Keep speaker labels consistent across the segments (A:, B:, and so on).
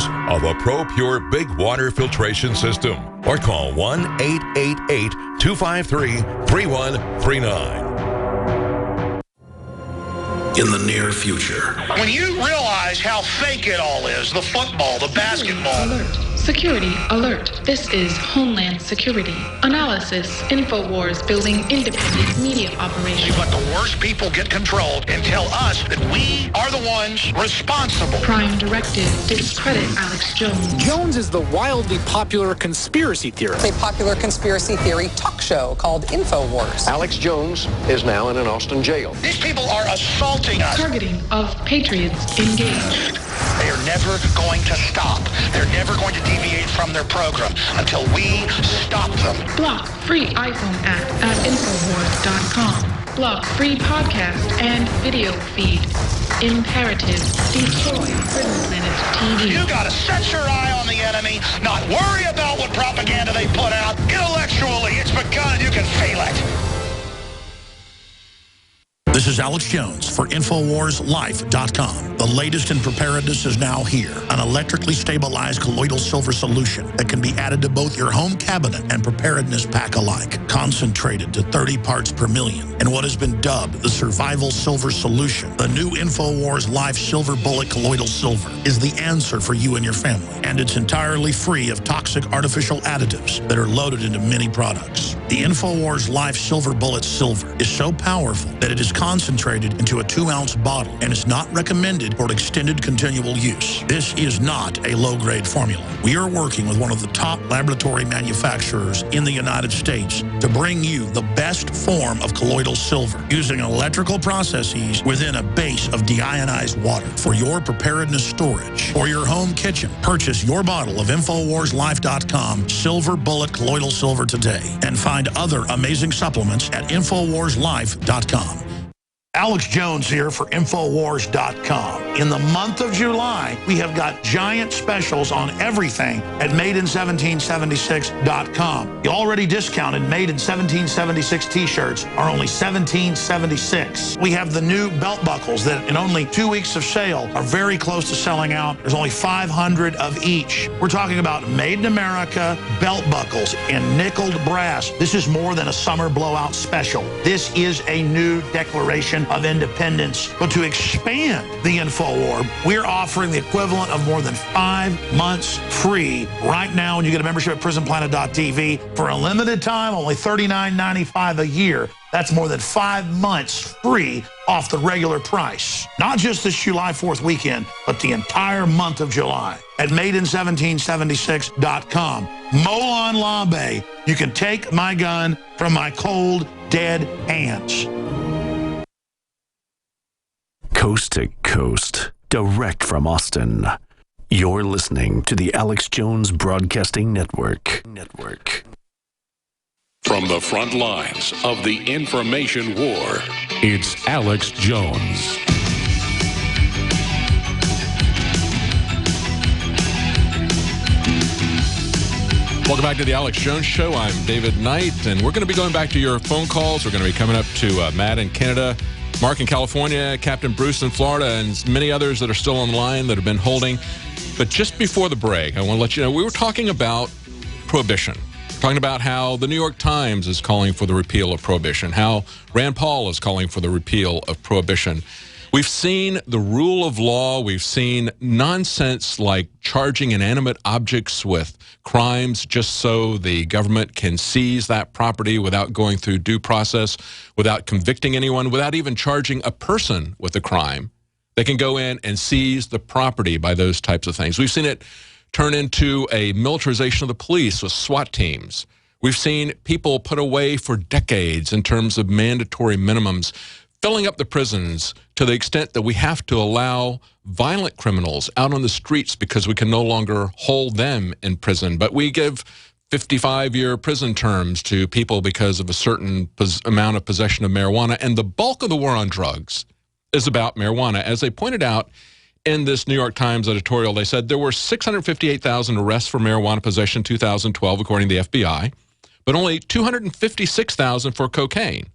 A: purchase of a ProPure Big Water Filtration System or call 1-888-253-3139.
B: In the near future.
C: When you realize how fake it all is, the football, the basketball.
D: Alert. Security alert. This is Homeland Security. Analysis. InfoWars building independent media operation.
C: You let the worst people get control and tell us that we are the ones responsible.
D: Prime directive. Discredit Alex Jones.
E: Jones is the wildly popular conspiracy theorist.
F: A popular conspiracy theory talk show called InfoWars.
G: Alex Jones is now in an Austin jail.
C: These people are assaulting us.
D: Targeting of patriots engaged.
C: They are never going to stop. They're never going to deviate from their program until we stop them.
D: Block free iPhone app at Infowars.com. Block free podcast and video feed. Imperative. Destroy Prison Planet TV.
C: You gotta set your eye on the enemy, not worry about what propaganda they put out. Intellectually, it's begun. You can feel it.
B: This is Alex Jones for InfoWarsLife.com. The latest in preparedness is now here. An electrically stabilized colloidal silver solution that can be added to both your home cabinet and preparedness pack alike. Concentrated to 30 parts per million in what has been dubbed the survival silver solution. The new InfoWars Life Silver Bullet Colloidal Silver is the answer for you and your family. And it's entirely free of toxic artificial additives that are loaded into many products. The InfoWars Life Silver Bullet Silver is so powerful that it is concentrated into a 2-ounce bottle and is not recommended for extended continual use. This is not a low-grade formula. We are working with one of the top laboratory manufacturers in the United States to bring you the best form of colloidal silver using electrical processes within a base of deionized water for your preparedness storage. For your home kitchen, purchase your bottle of InfoWarsLife.com Silver Bullet Colloidal Silver today and find other amazing supplements at InfoWarsLife.com. Alex Jones here for Infowars.com. In the month of July, we have got giant specials on everything at MadeIn1776.com. The already discounted Made in 1776 t-shirts are only $17.76. We have the new belt buckles that in only 2 weeks of sale are very close to selling out. There's only 500 of each. We're talking about Made in America belt buckles in nickeled brass. This is more than a summer blowout special. This is a new declaration of independence. But to expand the InfoWar, we're offering the equivalent of more than 5 months free right now when you get a membership at PrisonPlanet.tv. For a limited time, only $39.95 a year. That's more than 5 months free off the regular price. Not just this July 4th weekend, but the entire month of July at MadeIn1776.com. Molon Labe, you can take my gun from my cold, dead hands.
H: Coast to coast, direct from Austin. You're listening to the Alex Jones Broadcasting Network.
I: From the front lines of the information war, it's Alex Jones. Welcome back to the Alex Jones Show. I'm David Knight, and we're going to be going back to your phone calls. We're going to be coming up to Matt in Canada, Mark in California, Captain Bruce in Florida, and many others that are still on the line that have been holding. But just before the break, I want to let you know, we were talking about prohibition. Talking about how the New York Times is calling for the repeal of prohibition, how Rand Paul is calling for the repeal of prohibition. We've seen the rule of law. We've seen nonsense like charging inanimate objects with crimes just so the government can seize that property without going through due process, without convicting anyone, without even charging a person with a crime. They can go in and seize the property by those types of things. We've seen it turn into a militarization of the police with SWAT teams. We've seen people put away for decades in terms of mandatory minimums, filling up the prisons to the extent that we have to allow violent criminals out on the streets because we can no longer hold them in prison. But we give 55-year prison terms to people because of a certain amount of possession of marijuana. And the bulk of the war on drugs is about marijuana. As they pointed out in this New York Times editorial, they said there were 658,000 arrests for marijuana possession in 2012, according to the FBI, but only 256,000 for cocaine.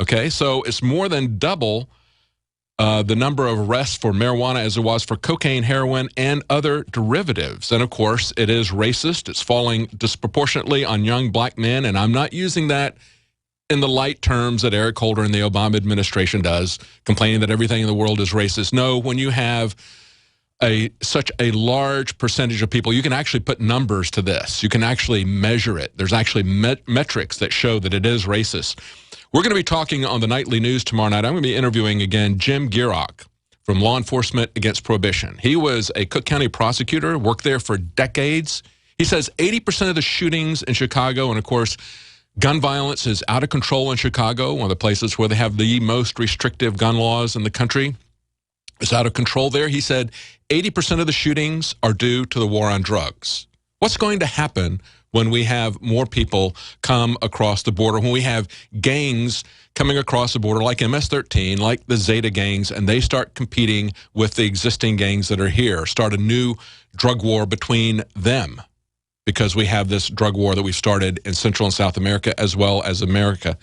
I: Okay, so it's more than double the number of arrests for marijuana as it was for cocaine, heroin, and other derivatives. And, of course, it is racist. It's falling disproportionately on young black men, and I'm not using that in the light terms that Eric Holder and the Obama administration does, complaining that everything in the world is racist. No, when you have such a large percentage of people, you can actually put numbers to this. You can actually measure it. There's actually metrics that show that it is racist. We're going to be talking on the Nightly News tomorrow night. I'm going to be interviewing again Jim Gierach from Law Enforcement Against Prohibition. He was a Cook County prosecutor, worked there for decades. He says 80% of the shootings in Chicago, and of course, gun violence is out of control in Chicago, one of the places where they have the most restrictive gun laws in the country. It's out of control there. He said 80% of the shootings are due to the war on drugs. What's going to happen when we have more people come across the border, when we have gangs coming across the border like MS-13, like the Zeta gangs, and they start competing with the existing gangs that are here, start a new drug war between them, because we have this drug war that we started in Central and South America as well as America.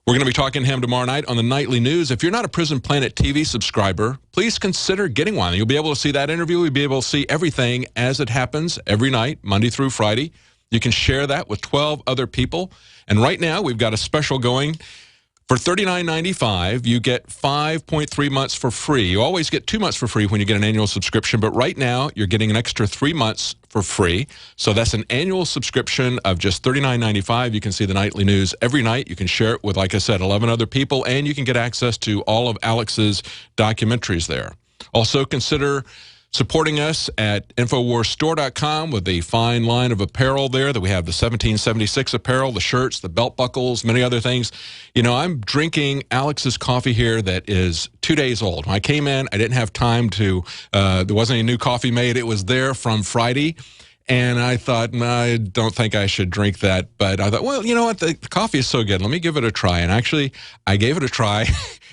I: We're going to be talking to him tomorrow night on the Nightly News. If you're not a Prison Planet TV subscriber, please consider getting one. You'll be able to see that interview. You'll be able to see everything as it happens every night, Monday through Friday. You can share that with 12 other people. And right now, we've got a special going. For $39.95, you get 5.3 months for free. You always get 2 months for free when you get an annual subscription, but right now, you're getting an extra 3 months for free. So that's an annual subscription of just $39.95. You can see the Nightly News every night. You can share it with, like I said, 11 other people, and you can get access to all of Alex's documentaries there. Also, consider supporting us at InfoWarsStore.com with the fine line of apparel there that we have, the 1776 apparel, the shirts, the belt buckles, many other things. You know, I'm drinking Alex's coffee here that is 2 days old. When I came in, I didn't have time to, there wasn't any new coffee made. It was there from Friday. And I thought, no, I don't think I should drink that. But I thought, well, you know what? The coffee is so good. Let me give it a try. And actually, I gave it a try.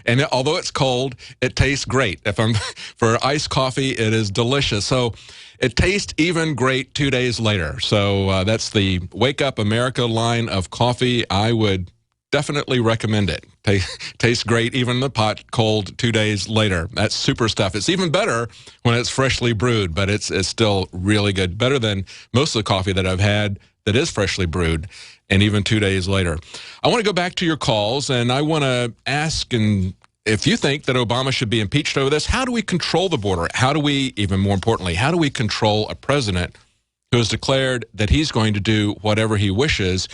I: And although it's cold, it tastes great. For iced coffee, it is delicious. So it tastes even great 2 days later. So that's the Wake Up America line of coffee. I would definitely recommend it. Tastes great, even the pot cold 2 days later. That's super stuff. It's even better when it's freshly brewed, but it's still really good. Better than most of the coffee that I've had that is freshly brewed, and even 2 days later. I want to go back to your calls, and I want to ask, and if you think that Obama should be impeached over this, how do we control the border? How do we, even more importantly, how do we control a president who has declared that he's going to do whatever he wishes?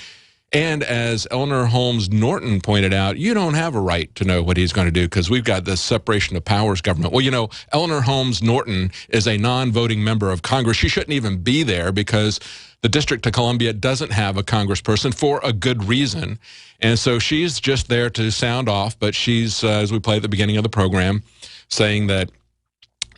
I: And as Eleanor Holmes Norton pointed out, you don't have a right to know what he's going to do because we've got this separation of powers government. Well, you know, Eleanor Holmes Norton is a non-voting member of Congress. She shouldn't even be there because the District of Columbia doesn't have a congressperson for a good reason. And so she's just there to sound off, but she's, as we played at the beginning of the program, saying that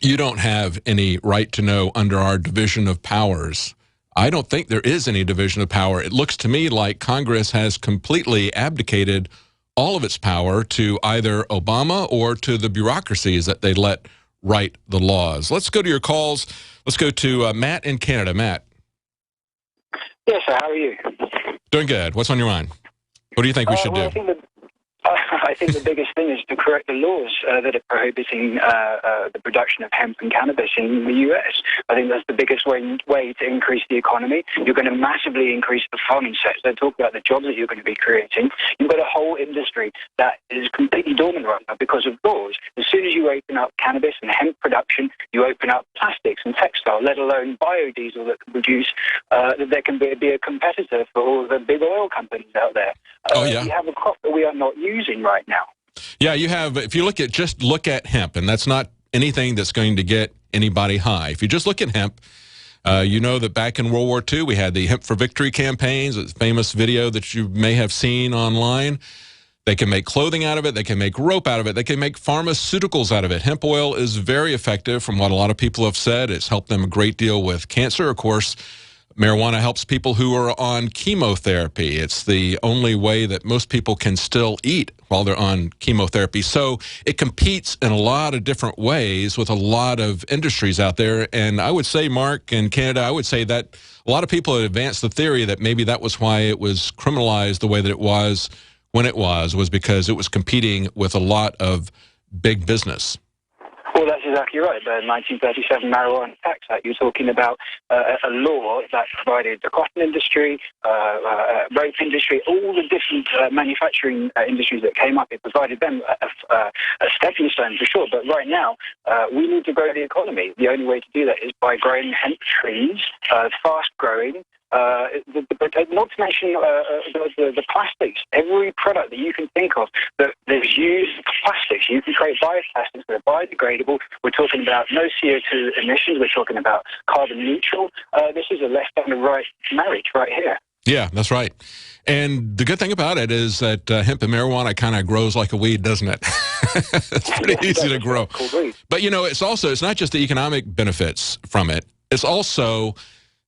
I: you don't have any right to know under our division of powers. I don't think there is any division of power. It looks to me like Congress has completely abdicated all of its power to either Obama or to the bureaucracies that they let write the laws. Let's go to your calls. Let's go to Matt in Canada. Matt.
J: Yes, sir. How are you?
I: Doing good. What's on your mind? What do you think we should do?
J: I think the biggest thing is to correct the laws that are prohibiting the production of hemp and cannabis in the U.S. I think that's the biggest way to increase the economy. You're going to massively increase the farming sector. Talk about the jobs that you're going to be creating. You've got a whole industry that is completely dormant right now because of laws. As soon as you open up cannabis and hemp production, you open up plastics and textile, let alone biodiesel that can produce, that can be a competitor for all the big oil companies out there. We have a crop that we are not using right now.
I: Yeah, you have, if you look at hemp, and that's not anything that's going to get anybody high. If you just look at hemp, you know that back in World War II, we had the Hemp for Victory campaigns, a famous video that you may have seen online. They can make clothing out of it. They can make rope out of it. They can make pharmaceuticals out of it. Hemp oil is very effective from what a lot of people have said. It's helped them a great deal with cancer. Of course, marijuana helps people who are on chemotherapy. It's the only way that most people can still eat while they're on chemotherapy. So it competes in a lot of different ways with a lot of industries out there. And I would say, Mark, in Canada, I would say that a lot of people had advanced the theory that maybe that was why it was criminalized the way that it was when it was because it was competing with a lot of big business.
J: exactly right. The 1937 Marijuana Tax Act, you're talking about a law that provided the cotton industry, rope industry, all the different manufacturing industries that came up. It provided them a stepping stone for sure. But right now, we need to grow the economy. The only way to do that is by growing hemp trees, fast growing. Not to mention the plastics. Every product that you can think of that is used plastics, you can create bioplastics that are biodegradable. We're talking about no CO2 emissions. We're talking about carbon neutral. This is a left and a right marriage right here.
I: Yeah, that's right. And the good thing about it is that hemp and marijuana kind of grows like a weed, doesn't it? It's pretty easy to grow. But, you know, it's not just the economic benefits from it. It's also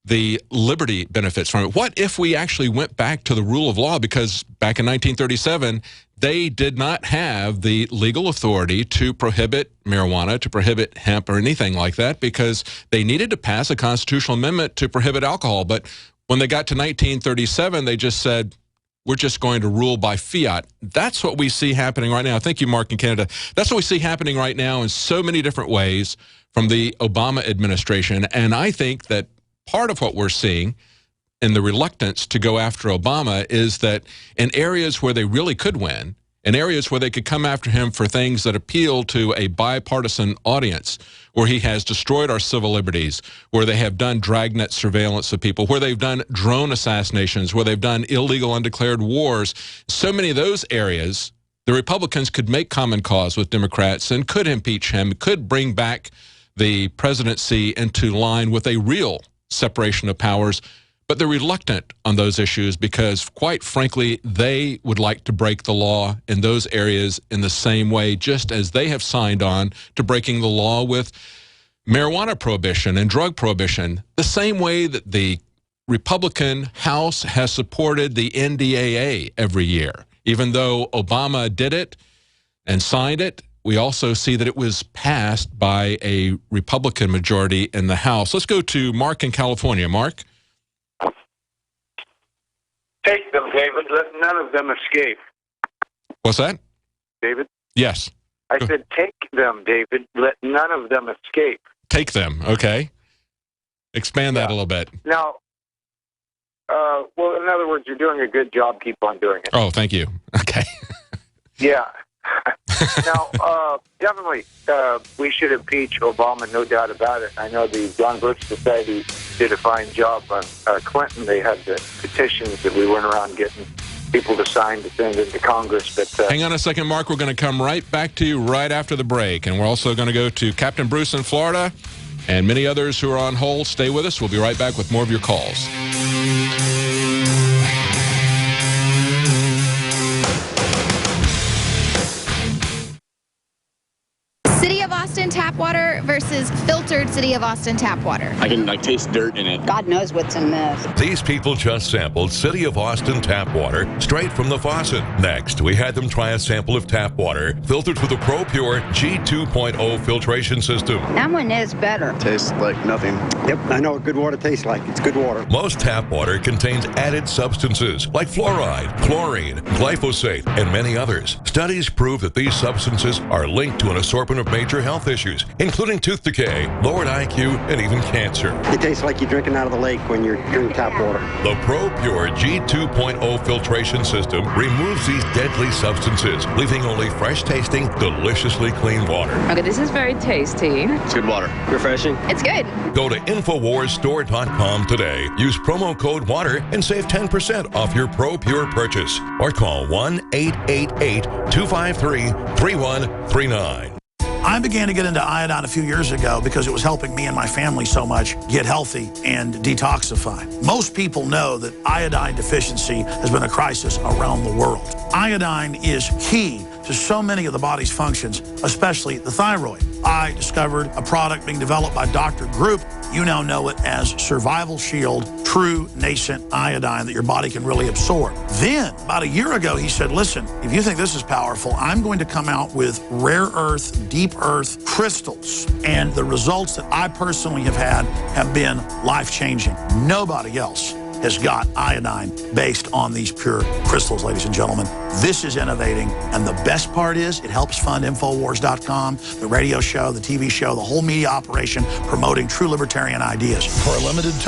I: the liberty benefits from it. What if we actually went back to the rule of law? Because back in 1937, they did not have the legal authority to prohibit marijuana, to prohibit hemp or anything like that, because they needed to pass a constitutional amendment to prohibit alcohol. But when they got to 1937, they just said, we're just going to rule by fiat. That's what we see happening right now. Thank you, Mark, in Canada. That's what we see happening right now in so many different ways from the Obama administration. And I think that part of what we're seeing in the reluctance to go after Obama is that in areas where they really could win, in areas where they could come after him for things that appeal to a bipartisan audience, where he has destroyed our civil liberties, where they have done dragnet surveillance of people, where they've done drone assassinations, where they've done illegal undeclared wars, so many of those areas, the Republicans could make common cause with Democrats and could impeach him, could bring back the presidency into line with a real separation of powers, but they're reluctant on those issues because, quite frankly, they would like to break the law in those areas in the same way, just as they have signed on to breaking the law with marijuana prohibition and drug prohibition, the same way that the Republican House has supported the NDAA every year. Even though Obama did it and signed it, we also see that it was passed by a Republican majority in the House. Let's go to Mark in California. Mark?
K: Take them, David. Let none of them escape.
I: What's that?
K: David?
I: Yes.
K: I said take them, David. Let none of them escape.
I: Take them. Okay. Expand that a little bit.
K: Now, well, in other words, you're doing a good job. Keep on doing it.
I: Oh, thank you. Okay.
K: Yeah. Now, definitely, we should impeach Obama, no doubt about it. I know the John Birch Society did a fine job on Clinton. They had the petitions that we went around getting people to sign to send into Congress. But
I: hang on a second, Mark. We're going to come right back to you right after the break. And we're also going to go to Captain Bruce in Florida and many others who are on hold. Stay with us. We'll be right back with more of your calls.
L: City of Austin tap water versus filtered City of Austin tap water.
M: I can taste dirt in it.
N: God knows what's in this.
A: These people just sampled City of Austin tap water straight from the faucet. Next, we had them try a sample of tap water filtered with the ProPure G2.0 filtration system.
N: That one is better.
M: Tastes like nothing.
O: Yep, I know what good water tastes like. It's good water.
A: Most tap water contains added substances like fluoride, chlorine, glyphosate, and many others. Studies prove that these substances are linked to an assortment of major health issues, including tooth decay, lowered IQ, and even cancer.
O: It tastes like you're drinking out of the lake when you're drinking tap water.
A: The ProPure G2.0 filtration system removes these deadly substances, leaving only fresh-tasting, deliciously clean water.
P: Okay, this is very tasty.
M: It's good water.
O: Refreshing.
P: It's good.
A: Go to InfoWarsStore.com today. Use promo code WATER and save 10% off your ProPure purchase. Or call 1-888-253-3139.
B: I began to get into iodine a few years ago because it was helping me and my family so much get healthy and detoxify. Most people know that iodine deficiency has been a crisis around the world. Iodine is key to so many of the body's functions, especially the thyroid. I discovered a product being developed by Dr. Group. You now know it as Survival Shield True Nascent Iodine that your body can really absorb. Then, about a year ago, he said, listen, if you think this is powerful, I'm going to come out with rare earth, deep earth crystals. And the results that I personally have had have been life-changing. Nobody else has got iodine based on these pure crystals, ladies and gentlemen. This is innovating, and the best part is it helps fund Infowars.com, the radio show, the TV show, the whole media operation promoting true libertarian ideas. For a limited time,